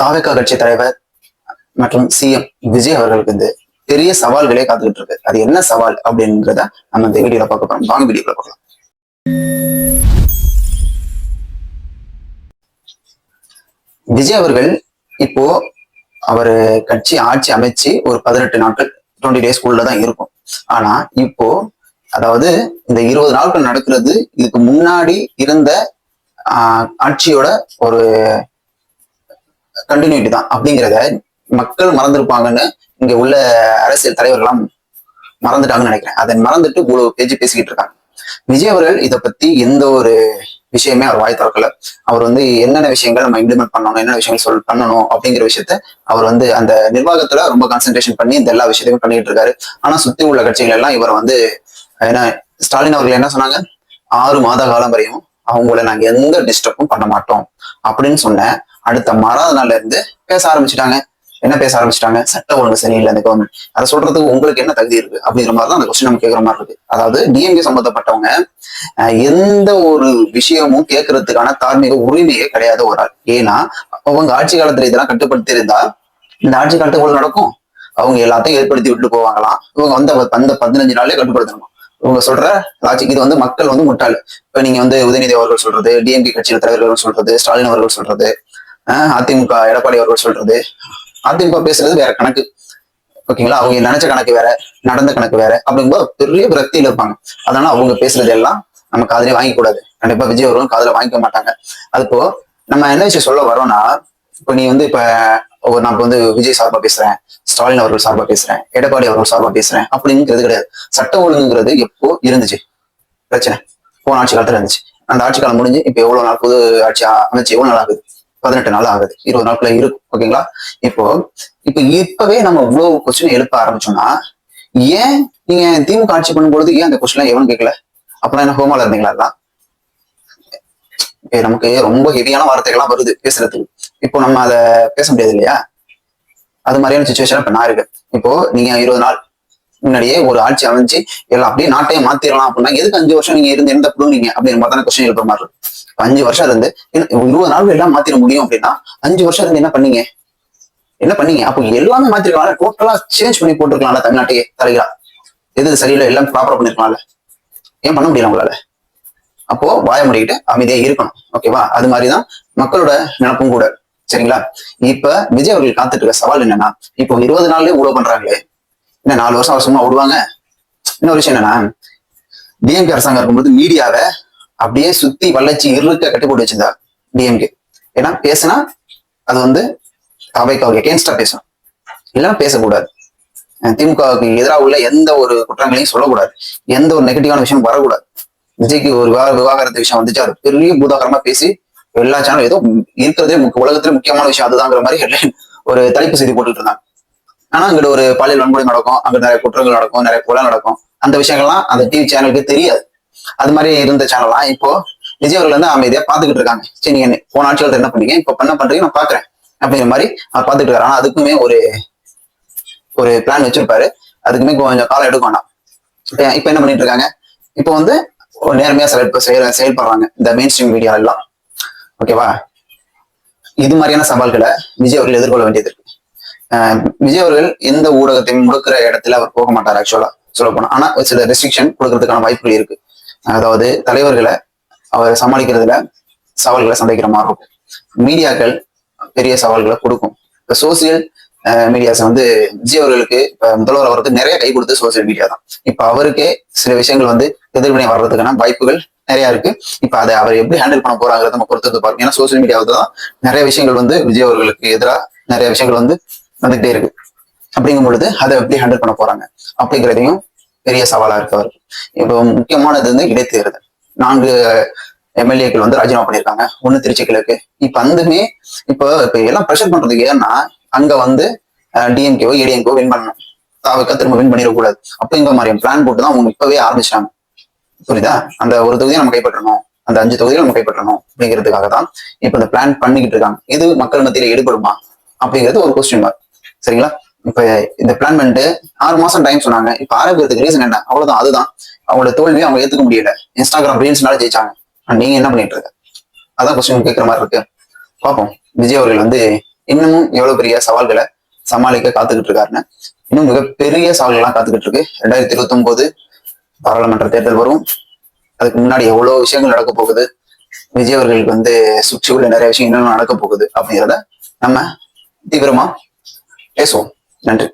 தாவேகா கட்சி தலைவர் மற்றும் சிஎம் விஜய் அவர்களுக்கு வந்து பெரிய சவால்களே காத்துக்கிட்டு இருக்கு. அது என்ன சவால் அப்படின்றத நம்ம இந்த வீடியோல பார்க்க போறோம். வாங்க வீடியோல பார்க்கலாம். விஜய் அவர்கள் இப்போ அவர் கட்சி ஆட்சி அமைச்சு ஒரு 18 நாட்கள் 20 டேஸ்க்குள்ள தான் இருக்கும். ஆனா இப்போ அதாவது இந்த 20 நாட்கள் நடக்கிறது இதுக்கு முன்னாடி இருந்த ஆட்சியோட ஒரு கண்டினியூட்டி தான் அப்படிங்கிறத மக்கள் மறந்துருப்பாங்கன்னு இங்க உள்ள அரசியல் தலைவர்கள்லாம் மறந்துட்டாங்கன்னு நினைக்கிறேன். அதை மறந்துட்டு இவ்வளவு பேசிக்கிட்டு இருக்காங்க. விஜய் அவர்கள் இதை பத்தி எந்த ஒரு விஷயமே அவர் வாய் திறக்கல. அவர் வந்து என்னென்ன விஷயங்கள் நம்ம இம்ப்ளிமெண்ட் பண்ணணும், என்னென்ன விஷயங்கள் பண்ணணும் அப்படிங்கிற விஷயத்த அவர் வந்து அந்த நிர்வாகத்துல ரொம்ப கான்சென்ட்ரேஷன் பண்ணி இந்த எல்லா விஷயத்தையும் பண்ணிட்டு இருக்காரு. ஆனா சுத்தி உள்ள கட்சிகள் எல்லாம் இவர் வந்து ஏன்னா ஸ்டாலின் அவர்கள் என்ன சொன்னாங்க, 6 மாத காலம் வரையும் அவங்கள நாங்க எந்த டிஸ்டர்பும் பண்ண மாட்டோம் அப்படின்னு சொன்ன அடுத்த மறாத நாள்ல இருந்து பேச ஆரம்பிச்சுட்டாங்க. என்ன பேச ஆரம்பிச்சிட்டாங்க, சட்ட ஒழுங்கு சரியில்லை இந்த கவர்மெண்ட். அதை சொல்றதுக்கு உங்களுக்கு என்ன தகுதி இருக்கு அப்படிங்கிற மாதிரி தான் அந்த கொஸ்டின் நம்ம கேட்கிற மாதிரி இருக்கு. அதாவது டிஎம்கே சம்பந்தப்பட்டவங்க எந்த ஒரு விஷயமும் கேட்கறதுக்கான தார்மீக உரிமையே கிடையாது ஒரு ஆள். ஏன்னா அவங்க ஆட்சி காலத்துல இதெல்லாம் கட்டுப்படுத்தி இருந்தா இந்த ஆட்சி காலத்துக்குள்ள நடக்கும், அவங்க எல்லாத்தையும் ஏற்படுத்தி விட்டு போவாங்களாம். இவங்க வந்து அந்த 15 நாள்லயே கட்டுப்படுத்தணும். இவங்க சொல்ற லாஜிக் இது வந்து மக்கள் வந்து முட்டாள். இப்ப நீங்க வந்து உதயநிதி அவர்கள் சொல்றது, டிஎம்கே கட்சியின் தலைவர்கள் சொல்றது, ஸ்டாலின் அவர்கள் சொல்றது, அதிமுக எடப்பாடி அவர்கள் சொல்றது, அதிமுக பேசுறது வேற கணக்கு. ஓகேங்களா, அவங்க நினைச்ச கணக்கு வேற, நடந்த கணக்கு வேற. அப்படிங்கும்போது பெரிய விரக்தியில இருப்பாங்க. அதனால அவங்க பேசுறது எல்லாம் நம்ம காதலே வாங்கிக்கூடாது. கண்டிப்பா விஜய் அவர்களும் காதல வாங்கிக்க மாட்டாங்க. அதுப்போ நம்ம என்ன விஷயம் சொல்ல வரோம்னா, இப்ப நீ வந்து இப்ப நான் வந்து விஜய் சார்பா பேசுறேன், ஸ்டாலின் அவர்கள் சார்பா பேசுறேன், எடப்பாடி அவர்கள் சார்பா பேசுறேன் அப்படிங்கிறது கிடையாது. சட்ட ஒழுங்குங்கிறது எப்போ இருந்துச்சு பிரச்சனை? போன ஆட்சி காலத்துல இருந்துச்சு. அந்த ஆட்சி காலம் முடிஞ்சு இப்ப எவ்வளவு நாள் புது ஆட்சி அமைச்சு எவ்வளவு நாள் ஆகுது? 18 நாள் ஆகுது, 20 நாட்குள்ள இருக்கும். ஓகேங்களா, இப்பவே நம்ம இவ்வளவு கொஸ்டின் எழுப்ப ஆரம்பிச்சோம்னா, ஏன் நீங்க திமுக ஆட்சி பண்ணும்பொழுது ஏன் அந்த கொஸ்டின் எவனும் கேட்கல? அப்பதான் என்ன ஹோமால இருந்தீங்களா? எல்லாம் நமக்கு ரொம்ப ஹெவியான வார்த்தைகள்லாம் வருது பேசுறதுக்கு. இப்போ நம்ம அதை பேச முடியாது இல்லையா? அது மாதிரியான சுச்சுவேஷன் இப்ப நான் இருக்கேன். இப்போ நீங்க 20 நாள் முன்னாடியே ஒரு ஆட்சி அமைச்சு எல்லாம் அப்படியே நாட்டையே மாத்திரலாம் அப்படின்னா எதுக்கு 5 வருஷம் நீங்க இருந்து எந்த புடுங்க அப்படிங்கிற மாதிரி தானே கொஸ்டின் எழுப்புற மாதிரி இருக்கு. 5 வருஷம் இருந்து 20 நாள் எல்லாம் மாத்திர முடியும் அப்படின்னா 5 வருஷம் இருந்து என்ன பண்ணீங்க? அப்போ எல்லாமே மாத்திருக்கலாம், டோட்டலா சேஞ்ச் பண்ணி போட்டுருக்கலாம்ல தமிழ்நாட்டையே தலைகளா. எது சரியில்லை எல்லாம் ப்ராப்பரா பண்ணிருக்கலாம்ல, ஏன் பண்ண முடியல உங்களால? அப்போ வாய முடிக்கிட்டு அமைதியா இருக்கணும். ஓகேவா, அது மாதிரிதான் மக்களோட நினைப்பும் கூட. சரிங்களா, இப்ப விஜய் அவர்கள் காத்துட்டு இருக்க சவால் என்னன்னா, இப்போ 20 நாள்லயே ஊழல் பண்றாங்களே, என்ன 4 வருஷம் சும்மா விடுவாங்க? இன்னொரு விஷயம் என்னன்னா, டிஎம்கே அரசாங்கம் இருக்கும்போது மீடியாவை அப்படியே சுத்தி வளர்ச்சி இருக்க கட்டி போட்டு வச்சிருந்தா டிஎம்கே. ஏன்னா பேசினா அது வந்து அவைக்கு எகேன்ஸ்டா பேசணும், இல்லைன்னா பேசக்கூடாது. திமுகவுக்கு எதிராக உள்ள எந்த ஒரு குற்றங்களையும் சொல்லக்கூடாது, எந்த ஒரு நெகட்டிவான விஷயம் வரக்கூடாது. விஜய்க்கு ஒரு விவாகரத்து விஷயம் வந்துச்சு, அது பெரிய பூதாகரமா பேசி எல்லா சேனலும் ஏதோ இருக்கிறதே உலகத்துல முக்கியமான விஷயம் அதுதாங்கிற மாதிரி ஹெட்லைன் ஒரு தலைப்பு செய்தி போட்டுட்டு இருந்தாங்க. ஆனா அங்கிட்ட ஒரு பாலியல் வன்முறை நடக்கும், அங்க நிறைய குற்றங்கள் நடக்கும், நிறைய கொலை நடக்கும். அந்த விஷயங்கள்லாம் அந்த டிவி சேனலுக்கு தெரியாது. அது மாதிரி இருந்த சேனல்லாம் இப்போ விஜய் அவர்கள் வந்து அமைதியா பாத்துக்கிட்டு இருக்காங்க. சரி, நீங்க போன ஆட்சிகள் என்ன பண்ணீங்க, இப்ப பண்றீங்க நான் பாக்குறேன் அப்படிங்கிற மாதிரி அவர் பாத்துட்டு இருக்காரு. ஆனா அதுக்குமே ஒரு பிளான் வச்சிருப்பாரு. அதுக்குமே கொஞ்சம் காலம் எடுக்க வேண்டாம். இப்ப என்ன பண்ணிட்டு இருக்காங்க, இப்போ வந்து நேர்மையா செயல்படுறாங்க இந்த மெயின் ஸ்ட்ரீம் மீடியா எல்லாம். ஓகேவா, இது மாதிரியான சவால்களை விஜய் அவர்கள் எதிர்கொள்ள வேண்டியது இருக்கு. விஜய் அவர்கள் எந்த ஊடகத்தையும் முடுக்கிற இடத்துல அவர் போக மாட்டார் ஆக்சுவலா சொல்ல போனா. ஆனா சில ரெஸ்ட்ரிக்ஷன் கொடுக்கறதுக்கான வாய்ப்புகள் இருக்கு. அதாவது தலைவர்களை அவர் சமாளிக்கிறதுல சவால்களை சந்திக்கிற மாதிரி இருக்கும். மீடியாக்கள் பெரிய சவால்களை கொடுக்கும். இப்ப சோசியல் மீடியாஸ் வந்து விஜய் அவர்களுக்கு இப்ப முதல்வர் அவருக்கு நிறைய கை கொடுத்து சோசியல் மீடியா தான். இப்ப அவருக்கே சில விஷயங்கள் வந்து எதிர்வினை வர்றதுக்கான வாய்ப்புகள் நிறைய இருக்கு. இப்ப அதை அவர் எப்படி ஹேண்டில் பண்ண போறாங்கிறத நம்ம பொறுத்து பார்க்கணும். ஏன்னா சோசியல் மீடியாவில் தான் நிறைய விஷயங்கள் வந்து விஜய் அவர்களுக்கு எதிராக நிறைய விஷயங்கள் வந்து வந்துகிட்டே இருக்கு. அப்படிங்கும் பொழுது அதை எப்படி ஹேண்டில் பண்ண போறாங்க அப்படிங்கிறதையும் பெரிய சவாலா இருக்கு அவருக்கு. இப்போ முக்கியமானது வந்து இடைத்தேர்தல். 4 எம்எல்ஏக்கள் வந்து ராஜினாமா பண்ணியிருக்காங்க. 1 திருச்சி கிழக்கு. இப்ப அந்துமே இப்போ எல்லாம் ப்ரெஷர் பண்றதுக்கு ஏன்னா அங்க வந்து டிஎம்கேவோ ஏடிஎம்கோ வின் பண்ணணும், தாவக்க திரும்ப வின் பண்ணிடக்கூடாது அப்படிங்கிற மாதிரி பிளான் போட்டு தான் அவங்க இப்பவே ஆரம்பிச்சிட்டாங்க. புரியுதா, அந்த ஒரு தொகுதியை நம்ம கைப்பற்றணும், அந்த 5 தொகுதியை நம்ம கைப்பற்றணும் அப்படிங்கிறதுக்காக தான் இப்ப இந்த பிளான் பண்ணிக்கிட்டு இருக்காங்க. இது மக்கள் மத்தியில ஈடுபடுமா அப்படிங்கிறது ஒரு கொஸ்டின் மார்க். சரிங்களா, இப்ப இந்த பிளான் பண்ணிட்டு 6 மாசம் டைம் சொன்னாங்க. இப்ப ஆரம்பிக்கிறதுக்கு ரீசன் என்ன? அவ்வளவுதான். அதுதான் அவங்களோட தோல்வியை அவங்க ஏத்துக்க முடியல. இன்ஸ்டாகிராம் ரீல்ஸ்னால ஜெயிச்சாங்க. நீங்க என்ன பண்ணிட்டு இருக்க? அதான் கொஸ்டின் கேட்கிற மாதிரி இருக்கு. பார்ப்போம் விஜய் அவர்கள் வந்து இன்னமும் எவ்வளவு பெரிய சவால்களை சமாளிக்க காத்துக்கிட்டு இருக்காருன்னு. இன்னும் மிகப்பெரிய சவால்கள்லாம் காத்துக்கிட்டு இருக்கு. 2029 பாராளுமன்ற தேர்தல் வரும். அதுக்கு முன்னாடி எவ்வளவு விஷயங்கள் நடக்க போகுது, விஜய் அவர்களுக்கு சுற்றி உள்ள நிறைய விஷயம் என்னென்ன நடக்க போகுது அப்படிங்கிறத நம்ம தீவிரமா பேசுவோம். நன்றி.